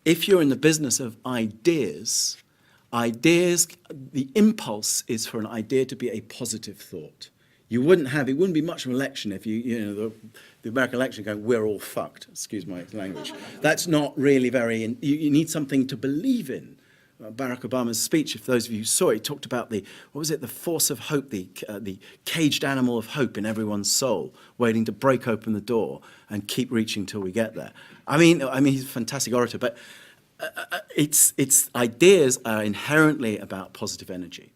if you're in the business of ideas, the impulse is for an idea to be a positive thought. It wouldn't be much of an election if the American election going, we're all fucked, excuse my language. That's not really you need something to believe in. Barack Obama's speech, if those of you saw it, he talked about the force of hope, the caged animal of hope in everyone's soul, waiting to break open the door and keep reaching till we get there. I mean, he's a fantastic orator, but it's ideas are inherently about positive energy.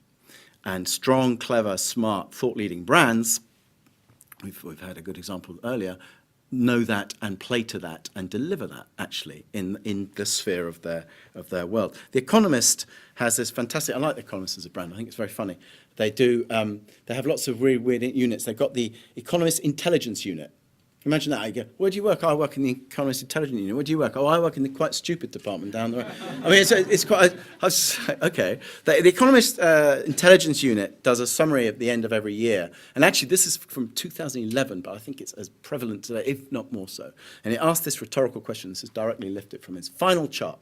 And strong, clever, smart, thought-leading brands, we've had a good example earlier, know that and play to that and deliver that, actually, in the sphere of their world. The Economist has this fantastic, I like The Economist as a brand, I think it's very funny. They have lots of really weird units. They've got the Economist Intelligence Unit. Imagine that. You go, where do you work? Oh, I work in the Economist Intelligence Unit. Where do you work? Oh, I work in the quite stupid department down the road. I mean, it's quite, okay. The Economist Intelligence Unit does a summary at the end of every year. And actually, this is from 2011, but I think it's as prevalent today, if not more so. And it asked this rhetorical question. This is directly lifted from his final chart.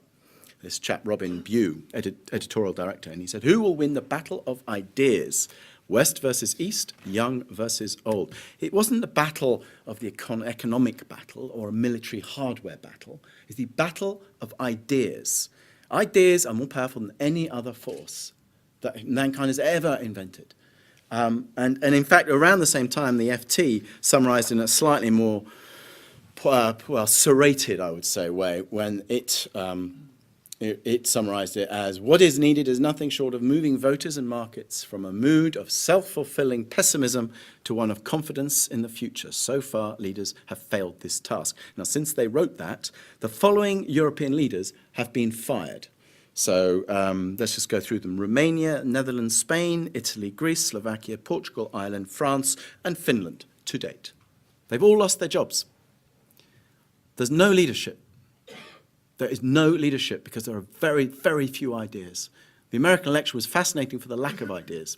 This chap, Robin Bew, editorial director, and he said, who will win the battle of ideas? West versus East, young versus old. It wasn't the battle of the economic battle or a military hardware battle. It's the battle of ideas. Ideas are more powerful than any other force that mankind has ever invented. And in fact, around the same time, the FT summarized in a slightly more, serrated, I would say, way, when it summarized it as, what is needed is nothing short of moving voters and markets from a mood of self-fulfilling pessimism to one of confidence in the future. So far, leaders have failed this task. Now, since they wrote that, the following European leaders have been fired. So let's just go through them. Romania, Netherlands, Spain, Italy, Greece, Slovakia, Portugal, Ireland, France, and Finland to date. They've all lost their jobs. There's no leadership. There is no leadership because there are very, very few ideas. The American election was fascinating for the lack of ideas.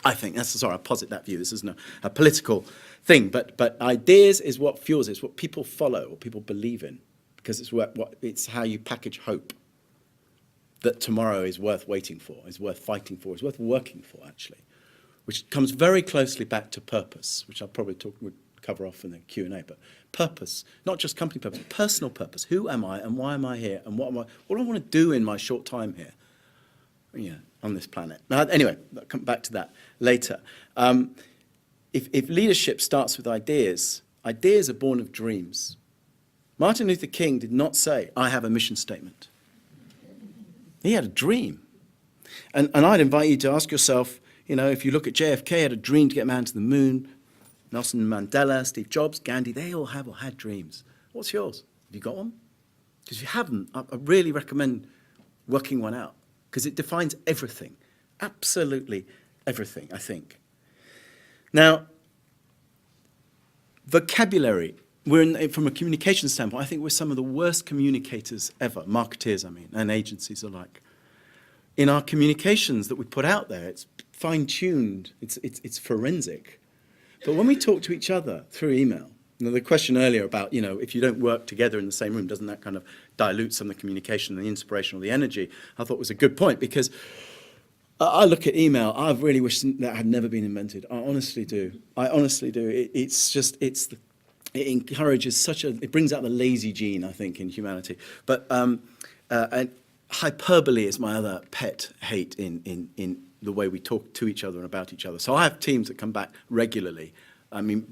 I think, I posit that view. This isn't a political thing, but ideas is what fuels it. It's what people follow, what people believe in, because it's how you package hope that tomorrow is worth waiting for, is worth fighting for, is worth working for, actually, which comes very closely back to purpose, which I'll probably would cover off in the Q&A, but purpose, not just company purpose, personal purpose. Who am I and why am I here and what do I want to do in my short time here, on this planet? Now, anyway, I'll come back to that later. If leadership starts with ideas, ideas are born of dreams. Martin Luther King did not say, I have a mission statement. He had a dream. And I'd invite you to ask yourself, if you look at JFK, he had a dream to get man to the moon. Nelson Mandela, Steve Jobs, Gandhi, they all have or had dreams. What's yours? Have you got one? Because if you haven't, I really recommend working one out, because it defines everything, absolutely everything, I think. Now, vocabulary, from a communication standpoint, I think we're some of the worst communicators ever, marketeers, and agencies alike. In our communications that we put out there, it's fine-tuned, it's forensic. But when we talk to each other through email, the question earlier about, if you don't work together in the same room, doesn't that kind of dilute some of the communication and the inspiration or the energy? I thought was a good point, because I look at email, I really wish that had never been invented. I honestly do. It encourages it brings out the lazy gene, I think, in humanity. But and hyperbole is my other pet hate in the way we talk to each other and about each other. So I have teams that come back regularly,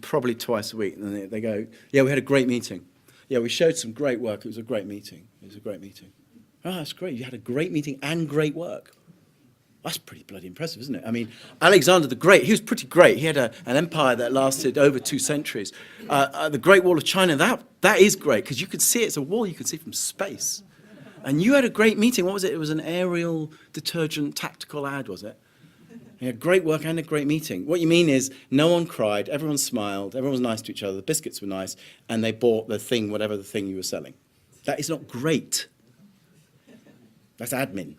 probably twice a week, and they go, yeah, we had a great meeting. Yeah, we showed some great work. It was a great meeting. Oh, that's great. You had a great meeting and great work. That's pretty bloody impressive, isn't it? Alexander the Great, he was pretty great. He had an empire that lasted over 2 centuries. The Great Wall of China, that is great, because you could see it's a wall you could see from space. And you had a great meeting. What was it? It was an Ariel detergent tactical ad, was it? You had great work and a great meeting. What you mean is no one cried, everyone smiled, everyone was nice to each other, the biscuits were nice, and they bought the thing, whatever the thing you were selling. That is not great. That's admin.